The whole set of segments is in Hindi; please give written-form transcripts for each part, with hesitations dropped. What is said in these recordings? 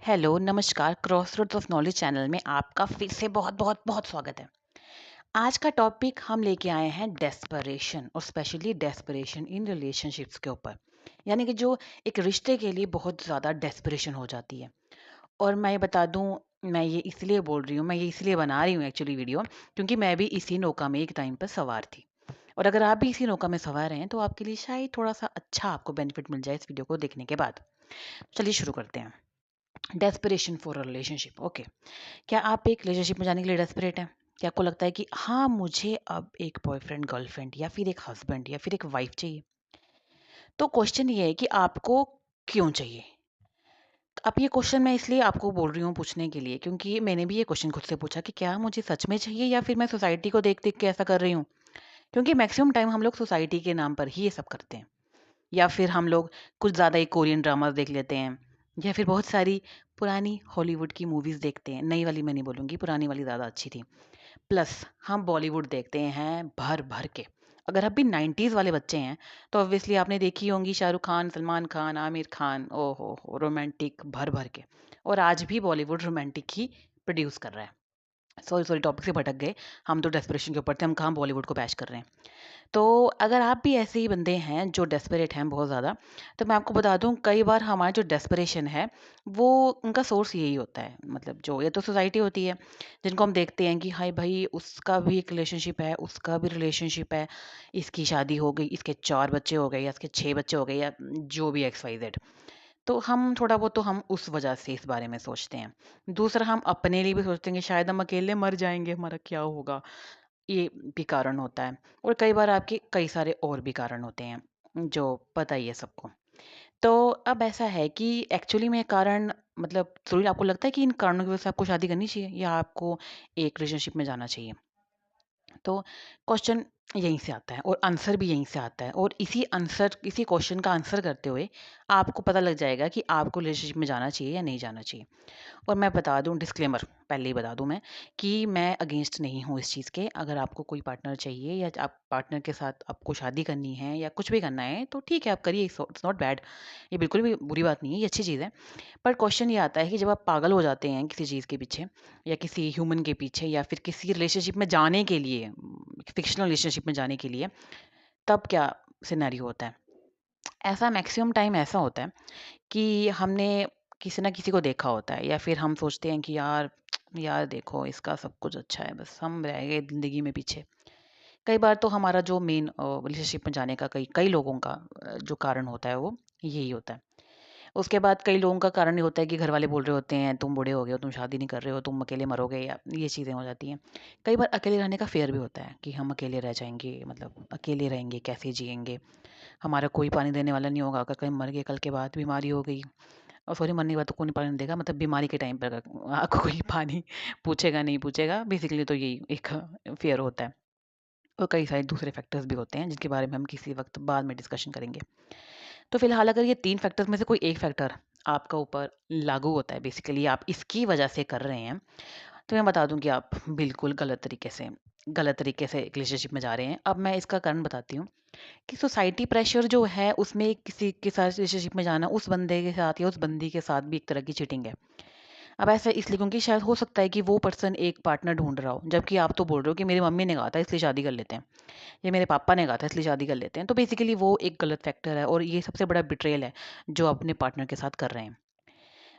हेलो, नमस्कार, क्रॉसरोड्स ऑफ नॉलेज चैनल में आपका फिर से बहुत स्वागत है। आज का टॉपिक हम लेके आए हैं डेस्परेशन और स्पेशली डेस्परेशन इन रिलेशनशिप्स के ऊपर। यानी कि जो एक रिश्ते के लिए बहुत ज़्यादा डेस्परेशन हो जाती है। और मैं ये बता दूँ, मैं ये इसलिए बोल रही हूँ, मैं ये इसलिए बना रही हूँ एक्चुअली वीडियो, क्योंकि मैं भी इसी नौका में एक टाइम पर सवार थी। और अगर आप भी इसी नौका में सवार हैं, तो आपके लिए शायद थोड़ा-सा अच्छा आपको बेनिफिट मिल जाए इस वीडियो को देखने के बाद। चलिए शुरू करते हैं। Desperation for a relationship, okay. क्या आप एक रिलेशनशिप में जाने के लिए डेस्परेट हैं? क्या आपको लगता है कि हाँ, मुझे अब एक बॉयफ्रेंड, गर्लफ्रेंड या फिर एक हस्बैंड या फिर एक वाइफ चाहिए? तो क्वेश्चन ये है कि आपको क्यों चाहिए? अब ये क्वेश्चन मैं इसलिए आपको बोल रही हूँ पूछने के लिए, क्योंकि मैंने भी ये क्वेश्चन खुद से पूछा कि क्या मुझे सच में चाहिए या फिर मैं सोसाइटी को देख-देख के ऐसा कर रही हूँ? क्योंकि मैक्सिमम टाइम हम लोग सोसाइटी के नाम पर ही ये सब करते हैं। या फिर हम लोग कुछ ज़्यादा ही कोरियन ड्रामास देख लेते हैं, या फिर बहुत सारी पुरानी हॉलीवुड की मूवीज़ देखते हैं। नई वाली मैं नहीं बोलूँगी, पुरानी वाली ज़्यादा अच्छी थी। प्लस हम बॉलीवुड देखते हैं भर-भर के। अगर आप भी 90s वाले बच्चे हैं, तो ऑब्वियसली आपने देखी होंगी शाहरुख खान, सलमान खान, आमिर खान, ओहो हो! रोमांटिक भर-भर के। और आज भी बॉलीवुड रोमांटिक ही प्रोड्यूस कर रहा है। सॉरी टॉपिक से भटक गए। हम तो डेस्परेशन के ऊपर थे, हम कहाँ बॉलीवुड को बैश कर रहे हैं। तो अगर आप भी ऐसे ही बंदे हैं जो डेस्परेट हैं बहुत ज़्यादा, तो मैं आपको बता दूँ, कई बार हमारा जो डेस्परेशन है, वो उनका सोर्स यही होता है। मतलब जो ये तो सोसाइटी होती है, जिनको हम देखते हैं कि हाय भई उसका भी एक रिलेशनशिप है, उसका भी रिलेशनशिप है, इसकी शादी हो गई, इसके 4 बच्चे हो गए या इसके 6 बच्चे हो गए या जो भी एक्स वाई ज़ेड। तो हम थोड़ा बहुत तो हम उस वजह से इस बारे में सोचते हैं। दूसरा, हम अपने लिए भी सोचते हैं कि शायद हम अकेले मर जाएँगे, हमारा क्या होगा? ये भी कारण होता है। और कई बार आपके कई सारे और भी कारण होते हैं, जो पता ही है सबको। तो अब ऐसा है कि एक्चुअली में कारण, मतलब ज़रूरी आपको लगता है कि इन कारणों की वजह से आपको शादी करनी चाहिए या आपको एक रिलेशनशिप में जाना चाहिए? तो क्वेश्चन यहीं से आता है और आंसर भी यहीं से आता है, और इसी क्वेश्चन का आंसर करते हुए आपको पता लग जाएगा कि आपको रिलेशनशिप में जाना चाहिए या नहीं जाना चाहिए। और मैं बता दूँ, डिस्क्लेमर पहले ही बता दूँ मैं, कि मैं अगेंस्ट नहीं हूँ इस चीज़ के। अगर आपको कोई पार्टनर चाहिए या आप पार्टनर के साथ आपको शादी करनी है या कुछ भी करना है, तो ठीक है, आप करिए, इट्स नॉट बैड। ये बिल्कुल भी बुरी बात नहीं है, ये अच्छी चीज़ है। पर क्वेश्चन ये आता है कि जब आप पागल हो जाते हैं किसी चीज़ के पीछे या किसी ह्यूमन के पीछे या फिर किसी रिलेशनशिप में जाने के लिए, फिक्शनल रिलेशनशिप में जाने के लिए, तब क्या सिनेरियो होता है? ऐसा मैक्सिमम टाइम ऐसा होता है कि हमने किसी ना किसी को देखा होता है, या फिर हम सोचते हैं कि यार यार देखो इसका सब कुछ अच्छा है, बस हम रह गए ज़िंदगी में पीछे। कई बार तो हमारा जो मेन रिलेशनशिप में जाने का कई कई लोगों का जो कारण होता है वो यही होता है। उसके बाद कई लोगों का कारण ये होता है कि घर वाले बोल रहे होते हैं तुम बूढ़े हो गए हो, तुम शादी नहीं कर रहे हो, तुम अकेले मरोगे, या ये चीज़ें हो जाती हैं। कई बार अकेले रहने का फ़ियर भी होता है कि हम अकेले रह जाएँगे, मतलब अकेले रहेंगे, कैसे जिएँगे? हमारा कोई पानी देने वाला नहीं होगा, अगर कहीं मर गए कल के बाद, बीमारी हो गई, सॉरी, मरने के बाद तो कौन पानी नहीं देगा, मतलब बीमारी के टाइम पर अगर आपको कोई पानी पूछेगा नहीं पूछेगा, बेसिकली तो यही एक फ़ियर होता है। और कई सारे दूसरे फैक्टर्स भी होते हैं जिनके बारे में हम किसी वक़्त बाद में डिस्कशन करेंगे। तो फिलहाल अगर ये 3 फैक्टर्स में से कोई एक फैक्टर आपका ऊपर लागू होता है, बेसिकली आप इसकी वजह से कर रहे हैं, तो मैं बता दूँ कि आप बिल्कुल गलत तरीके से एक रिलेशनशिप में जा रहे हैं। अब मैं इसका कारण बताती हूँ कि सोसाइटी प्रेशर जो है, उसमें किसी के साथ रिलेशनशिप में जाना, उस बंदे के साथ या उस बंदी के साथ भी एक तरह की चीटिंग है। अब ऐसा इसलिए क्योंकि शायद हो सकता है कि वो पर्सन एक पार्टनर ढूँढ रहा हो, जबकि आप तो बोल रहे हो कि मेरी मम्मी ने कहा था इसलिए शादी कर लेते हैं, या मेरे पापा ने कहा था इसलिए शादी कर लेते हैं। तो बेसिकली वो एक गलत फैक्टर है और ये सबसे बड़ा बिट्रेयल है जो आप अपने पार्टनर के साथ कर रहे हैं।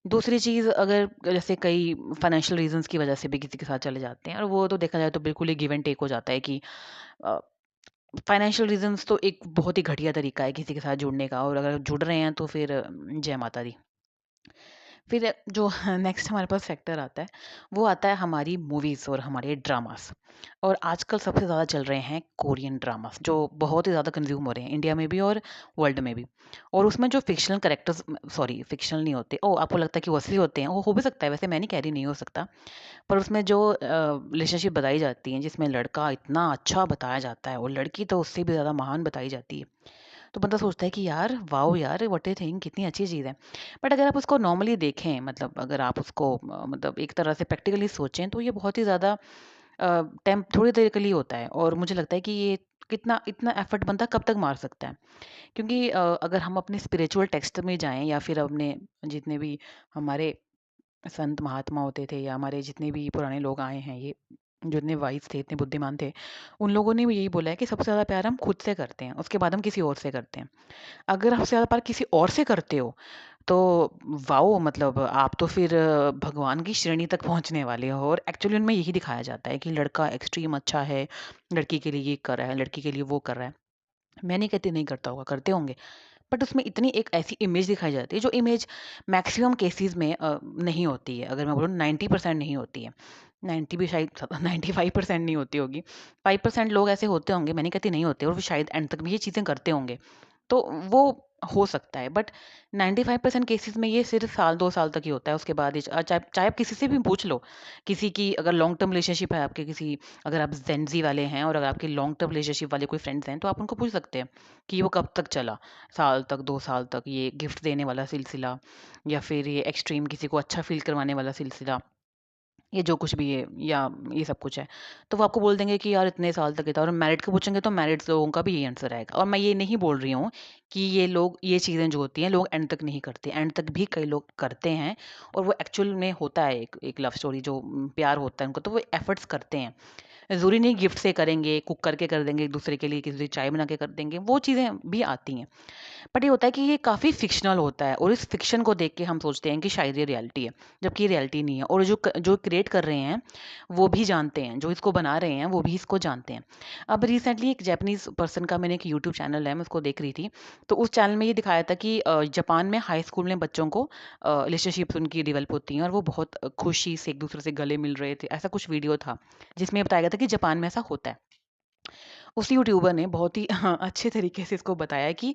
दूसरी चीज़, अगर जैसे कई फाइनेंशियल रीज़न्स की वजह से भी किसी के साथ चले जाते हैं, और वो तो देखा जाए तो बिल्कुल ही गिव एंड टेक हो जाता है कि अ, फाइनेंशियल रीज़न्स तो एक बहुत ही घटिया तरीका है किसी के साथ जुड़ने का, और अगर जुड़ रहे हैं तो फिर जय माता दी। फिर जो नेक्स्ट हमारे पास फैक्टर आता है, वो आता है हमारी मूवीज़ और हमारे ड्रामास। और आजकल सबसे ज़्यादा चल रहे हैं कोरियन ड्रामास, जो बहुत ही ज़्यादा कंज्यूम हो रहे हैं इंडिया में भी और वर्ल्ड में भी। और उसमें जो फिक्शनल कैरेक्टर्स, सॉरी फिक्शनल नहीं होते, ओ आपको लगता है कि वो असली होते हैं, वो हो भी सकता है, वैसे मैं नहीं कह रही नहीं हो सकता। पर उसमें जो रिलेशनशिप बताई जाती हैं, जिसमें लड़का इतना अच्छा बताया जाता है और लड़की तो उससे भी ज़्यादा महान बताई जाती है, तो बंदा सोचता है कि यार वाओ यार, व्हाट ए थिंग, कितनी अच्छी चीज़ है। बट अगर आप उसको नॉर्मली देखें, मतलब अगर आप उसको मतलब एक तरह से प्रैक्टिकली सोचें, तो ये बहुत ही ज़्यादा टाइम थोड़ी देर के लिए होता है, और मुझे लगता है कि ये कितना इतना एफर्ट बंदा कब तक मार सकता है? क्योंकि अगर हम अपने स्पिरिचुअल टेक्स्ट में जाएँ या फिर अपने जितने भी हमारे संत महात्मा होते थे या हमारे जितने भी पुराने लोग आए हैं, ये जो इतने वाइज़ थे, इतने बुद्धिमान थे, उन लोगों ने भी यही बोला है कि सबसे ज़्यादा प्यार हम खुद से करते हैं, उसके बाद हम किसी और से करते हैं। अगर सबसे ज़्यादा प्यार किसी और से करते हो, तो वाओ! मतलब आप तो फिर भगवान की श्रेणी तक पहुँचने वाले हो। और एक्चुअली उनमें यही दिखाया जाता है कि लड़का एक्सट्रीम अच्छा है, लड़की के लिए ये कर रहा है, लड़की के लिए वो कर रहा है। मैं नहीं कहती नहीं करता होगा, करते होंगे। बट उसमें इतनी एक ऐसी इमेज दिखाई जाती है जो इमेज मैक्सिमम केसेस में नहीं होती है। अगर मैं बोलूँ 90% नहीं होती है। 90 भी शायद 95% नहीं होती होगी। 5% लोग ऐसे होते होंगे, मैं नहीं कहती नहीं होते, और वो शायद एंड तक भी ये चीज़ें करते होंगे। तो वो हो सकता है, बट 95% केसेस में ये सिर्फ साल 2 साल तक ही होता है। उसके बाद ये चाहे चाहे आप किसी से भी पूछ लो, किसी की अगर लॉन्ग टर्म रिलेशनशिप है आपके, किसी अगर आप जेन ज़ी वाले हैं और अगर आपके लॉन्ग टर्म रिलेशनशिप वाले कोई फ्रेंड्स हैं, तो आप उनको पूछ सकते हैं कि वो कब तक चला। साल तक, 2 साल तक ये गिफ्ट देने वाला सिलसिला, या फिर ये एक्सट्रीम किसी को अच्छा फ़ील करवाने वाला सिलसिला, ये जो कुछ भी है या ये सब कुछ है। तो वो आपको बोल देंगे कि यार इतने साल तक ये था। और मैरिड का पूछेंगे तो मैरिड लोगों का भी यही आंसर आएगा। और मैं ये नहीं बोल रही हूँ कि ये लोग, ये चीज़ें जो होती हैं लोग एंड तक नहीं करते। एंड तक भी कई लोग करते हैं, और वो एक्चुअल में होता है एक लव स्टोरी जो प्यार होता है उनको, तो वो एफर्ट्स करते हैं। ज़रूरी नहीं गिफ्ट से करेंगे, कुक करके कर देंगे एक दूसरे के लिए, किसी से चाय बना के कर देंगे, वो चीज़ें भी आती हैं। बट ये होता है कि ये काफ़ी फ़िक्शनल होता है, और इस फ़िक्शन को देख के हम सोचते हैं कि शायद ये रियलिटी है, जबकि ये रियलिटी नहीं है। और जो क्रिएट कर रहे हैं, वो भी जानते हैं, जो इसको बना रहे हैं, वो भी इसको जानते हैं। अब रिसेंटली एक जैपनीज़ पर्सन का मैंने एक यूट्यूब चैनल है, मैं उसको देख रही थी। तो उस चैनल में ये दिखाया था कि जापान में हाई स्कूल में बच्चों को रिलेशनशिप्स उनकी डेवलप होती हैं, और वो बहुत खुशी से एक-दूसरे से गले मिल रहे थे। ऐसा कुछ वीडियो था, जिसमें ये बताया गया था कि जापान में ऐसा होता है। उस यूट्यूबर ने बहुत ही अच्छे तरीके से इसको बताया कि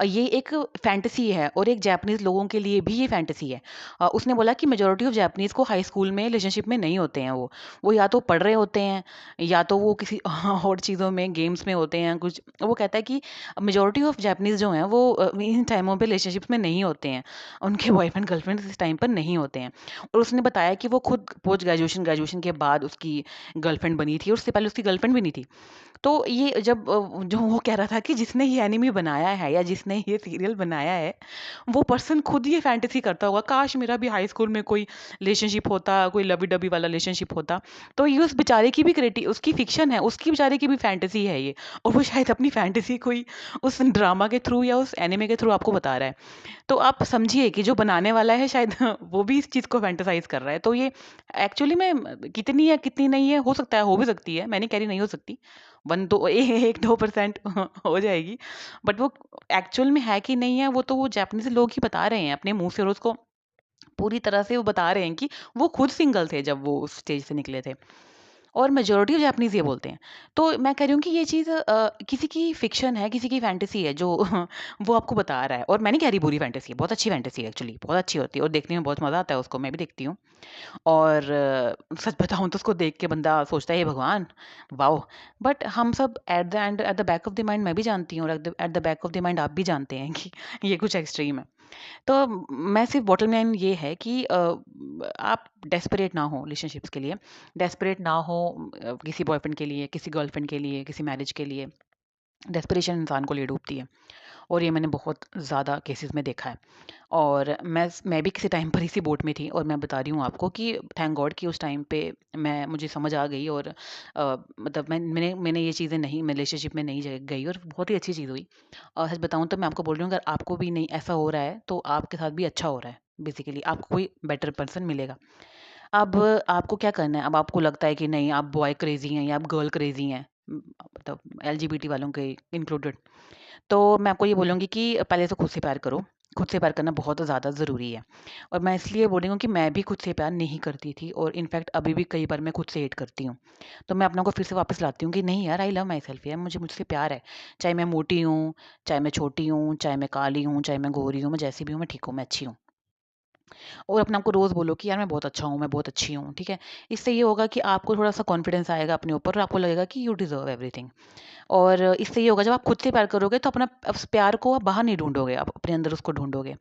ये एक फैंटेसी है, और एक जापानीज़ लोगों के लिए भी ये फैंटेसी है। उसने बोला कि मेजॉरिटी ऑफ जापानीज़ को हाई स्कूल में रिलेशनशिप में नहीं होते हैं वो या तो पढ़ रहे होते हैं, या तो वो किसी और चीज़ों में, गेम्स में होते हैं कुछ। वो कहता है कि मेजॉरिटी ऑफ जापानीज़ जो हैं वो इन टाइमों पे रिलेशनशिप्स में नहीं होते हैं। उनके बॉयफ्रेंड गर्लफ्रेंड इस टाइम पर नहीं होते हैं। और उसने बताया कि वो खुद पोस्ट ग्रेजुएशन ग्रेजुएशन के बाद उसकी गर्लफ्रेंड बनी थी, और उससे पहले उसकी गर्लफ्रेंड भी नहीं थी। तो ये जब जो वो कह रहा था कि जिसने ये एनीमे बनाया है या जिसने ये सीरियल बनाया है, वो पर्सन खुद ये फैंटेसी करता होगा, काश मेरा भी हाई स्कूल में कोई रिलेशनशिप होता, कोई लवी-डबी वाला रिलेशनशिप होता। तो ये उस बेचारे की भी क्रिएटि उसकी फ़िक्शन है, उसकी बेचारे की भी फैंटेसी है ये, और वो शायद अपनी फैंटेसी कोई उस ड्रामा के थ्रू या उस एनीमे के थ्रू आपको बता रहा है। तो आप समझिए कि जो बनाने वाला है शायद वो भी इस चीज़ को फैंटेसाइज़ कर रहा है। तो ये एक्चुअली में कितनी है, कितनी नहीं है, हो सकता है, हो भी सकती है। मैं नहीं कह रही नहीं हो सकती। 1 2 1-2% हो जाएगी। बट वो एक्चुअल में है कि नहीं है, वो तो वो जापानीज़ लोग ही बता रहे हैं अपने मुँह से, और उसको पूरी तरह से वो बता रहे हैं कि वो खुद सिंगल थे जब वो उस स्टेज से निकले थे। और मेजॉरिटी ऑफ जापानीज़ ये बोलते हैं। तो मैं कह रही हूँ कि ये चीज़ किसी की फ़िक्शन है, किसी की फैंटेसी है जो वो आपको बता रहा है। और मैं नहीं कह रही बुरी फैंटेसी है, बहुत अच्छी फैंटेसी है एक्चुअली, बहुत अच्छी होती है, और देखने में बहुत मज़ा आता है उसको, मैं भी देखती हूँ। और सच बताऊँ तो उसको देख के बंदा सोचता है, हे भगवान! वॉव! बट हम सब at the end, at the back of the mind मैं भी जानती हूँ, और at the back of the mind आप भी जानते हैं कि ये कुछ एक्सट्रीम है। तो मैं सिर्फ बॉटम लाइन ये है कि आप डेस्परेट ना हो रिलेशनशिप्स के लिए, डेस्परेट ना हो किसी बॉयफ्रेंड के लिए, किसी गर्लफ्रेंड के लिए, किसी मैरिज के लिए। डेस्परेशन इंसान को ले डूबती है, और ये मैंने बहुत ज़्यादा केसेस में देखा है। और मैं भी किसी टाइम पर इसी बोट में थी, और मैं बता रही हूँ आपको कि थैंक गॉड कि उस टाइम पे मैं मुझे समझ आ गई, और मतलब मैंने मैंने ये चीज़ें नहीं, मैं रिलेशनशिप में नहीं गई, और बहुत ही अच्छी चीज़ हुई। और सच बताऊँ तो मैं आपको बोल रही हूँ, अगर आपको भी नहीं ऐसा हो रहा है, तो आपके साथ भी अच्छा हो रहा है। बेसिकली आपको कोई बेटर पर्सन मिलेगा। अब आपको क्या करना है? अब आपको लगता है कि नहीं, आप बॉय क्रेज़ी हैं या आप गर्ल क्रेज़ी हैं, मतलब एलजीबीटी वालों के इंक्लूडेड। तो मैं आपको ये बोलूँगी कि पहले तो खुद से प्यार करो। खुद से प्यार करना बहुत ज़्यादा ज़रूरी है। और मैं इसलिए बोल रही हूँ कि मैं भी खुद से प्यार नहीं करती थी, और इनफैक्ट अभी भी कई बार मैं खुद से हेट करती हूँ। तो मैं अपने को फिर से वापस लाती हूँ कि नहीं यार, आई लव माई सेल्फ यार, मुझे मुझसे प्यार है। चाहे मैं मोटी हूँ, चाहे मैं छोटी हूँ, चाहे मैं काली हूँ, चाहे मैं गोरी हूँ, मैं जैसी भी हूँ, मैं ठीक हूँ, मैं अच्छी हूँ। और अपने आप को रोज़ बोलो कि यार मैं बहुत अच्छा हूँ, मैं बहुत अच्छी हूँ, ठीक है? इससे ये होगा कि आपको थोड़ा-सा कॉन्फिडेंस आएगा अपने ऊपर, और आपको लगेगा कि यू डिज़र्व एवरीथिंग। और इससे ये होगा, जब आप खुद से प्यार करोगे तो अपना उस प्यार को आप बाहर नहीं ढूँढोगे, आप अपने अंदर उसको ढूँढोगे।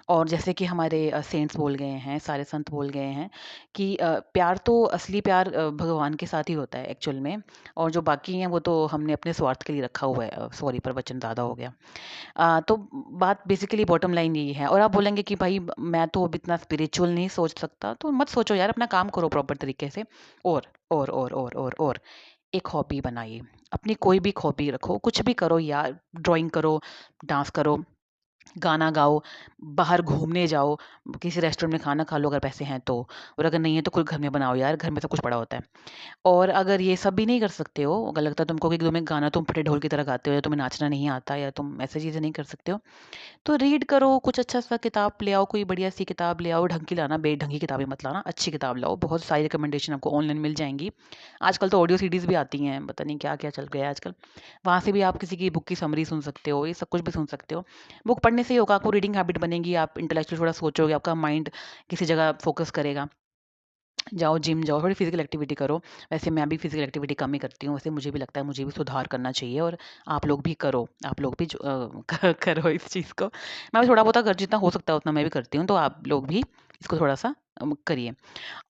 और जैसे कि हमारे सेंट्स बोल गए हैं, सारे संत बोल गए हैं कि प्यार तो असली प्यार भगवान के साथ ही होता है एक्चुअल में, और जो बाकी हैं वो तो हमने अपने स्वार्थ के लिए रखा हुआ है। सॉरी पर वचन ज़्यादा हो गया। तो बात बेसिकली बॉटम लाइन यही है। और आप बोलेंगे कि भाई मैं तो अब इतना स्पिरिचुअल नहीं सोच सकता, तो मत सोचो यार, अपना काम करो प्रॉपर तरीके से। और एक हॉबी बनाइए, अपनी कोई भी हॉबी रखो, कुछ भी करो यार, ड्राइंग करो, डांस करो, गाना गाओ, बाहर घूमने जाओ, किसी रेस्टोरेंट में खाना खा लो अगर पैसे हैं तो, और अगर नहीं है तो खुद घर में बनाओ यार, घर में सब कुछ पड़ा होता है। और अगर ये सब भी नहीं कर सकते हो, अगर लगता है तुमको कि तुम्हें गाना तुम फटे ढोल की तरह गाते हो, या तुम्हें नाचना नहीं आता, या तुम ऐसी चीज़ें नहीं कर सकते हो, तो रीड करो, कुछ अच्छा सा किताब ले आओ, कोई बढ़िया सी किताब ले आओ, ढंग की लाना, बेढंगी किताबें मत लाना, अच्छी किताब लाओ, बहुत सारी रिकमेंडेशन आपको ऑनलाइन मिल जाएंगी। आजकल तो ऑडियो सीडीज़ भी आती हैं, पता नहीं क्या क्या चल गया है आजकल, वहाँ से भी आप किसी की बुक की समरी सुन सकते हो, ये सब कुछ भी सुन सकते हो। बुक पढ़ने से ही होगा, आपको रीडिंग हैबिट बनेगी, आप इंटेलेक्चुअल थोड़ा सोचोगे, आपका माइंड किसी जगह फोकस करेगा। जाओ जिम जाओ, थोड़ी फिजिकल एक्टिविटी करो। वैसे मैं भी फिजिकल एक्टिविटी कम ही करती हूँ, वैसे मुझे भी लगता है मुझे भी सुधार करना चाहिए, और आप लोग भी करो, आप लोग भी करो इस चीज़ को। मैं भी थोड़ा बहुत अगर जितना हो सकता है उतना मैं भी करती हूँ, तो आप लोग भी इसको थोड़ा सा करिए।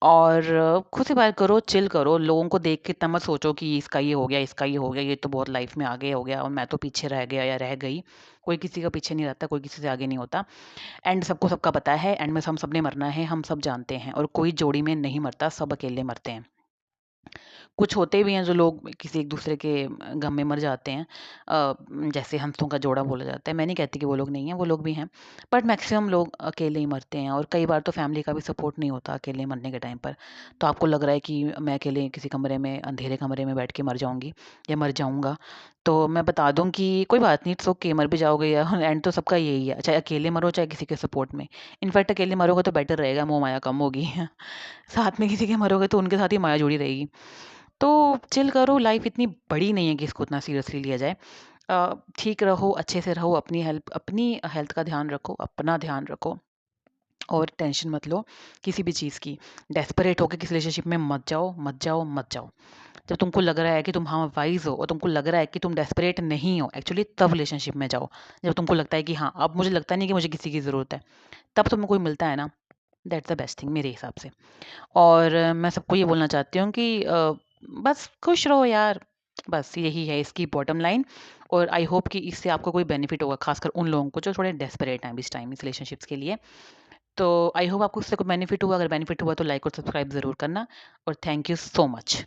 और खुद से बात करो, चिल करो, लोगों को देख के इतना मत सोचो कि इसका ये हो गया, इसका ये हो गया, ये तो बहुत लाइफ में आगे हो गया और मैं तो पीछे रह गया या रह गई। कोई किसी का पीछे नहीं रहता, कोई किसी से आगे नहीं होता। एंड सबको सबका पता है, एंड में हम सबने मरना है, हम सब जानते हैं, और कोई जोड़ी में नहीं मरता, सब अकेले मरते हैं। कुछ होते भी हैं जो लोग किसी एक दूसरे के गम में मर जाते हैं, जैसे हंसों का जोड़ा बोला जाता है। मैं नहीं कहती कि वो लोग नहीं हैं, वो लोग भी हैं, बट मैक्सिमम लोग अकेले ही मरते हैं, और कई बार तो फैमिली का भी सपोर्ट नहीं होता अकेले मरने के टाइम पर। तो आपको लग रहा है कि मैं अकेले किसी कमरे में, अंधेरे कमरे में बैठ के मर जाऊंगी या मर जाऊंगा, तो मैं बता दूं कि कोई बात नहीं, इट्स ओके, मर भी जाओगे या एंड तो सबका यही है, चाहे अकेले मरो चाहे किसी के सपोर्ट में। इनफैक्ट अकेले मरोगे तो बेटर रहेगा, मोह माया कम होगी साथ में किसी के मरोगे तो उनके साथ ही माया जुड़ी रहेगी। तो चिल करो, लाइफ इतनी बड़ी नहीं है कि इसको इतना सीरियसली लिया जाए। ठीक रहो, अच्छे से रहो, अपनी हेल्थ का ध्यान रखो, अपना ध्यान रखो, और टेंशन मत लो किसी भी चीज़ की। डेस्परेट होकर किसी रिलेशनशिप में मत जाओ, मत जाओ, मत जाओ। जब तुमको लग रहा है कि तुम हाँ वाइज हो, और तुमको लग रहा है कि तुम डेस्परेट नहीं हो एक्चुअली, तब रिलेशनशिप में जाओ। जब तुमको लगता है कि हाँ अब मुझे लगता नहीं कि मुझे किसी की ज़रूरत है, तब तुम्हें कोई मिलता है ना, दैट्स द बेस्ट थिंग मेरे हिसाब से। और मैं सबको ये बोलना चाहती हूँ कि बस खुश रहो यार, बस यही है इसकी बॉटम लाइन। और आई होप कि इससे आपको कोई बेनिफिट होगा, खासकर उन लोगों को जो थोड़े डेस्परेट हैं इस टाइम, इस रिलेशनशिप्स के लिए। तो आई होप आपको इससे कोई बेनिफिट हुआ, अगर बेनिफिट हुआ तो लाइक और सब्सक्राइब ज़रूर करना, और थैंक यू सो मच।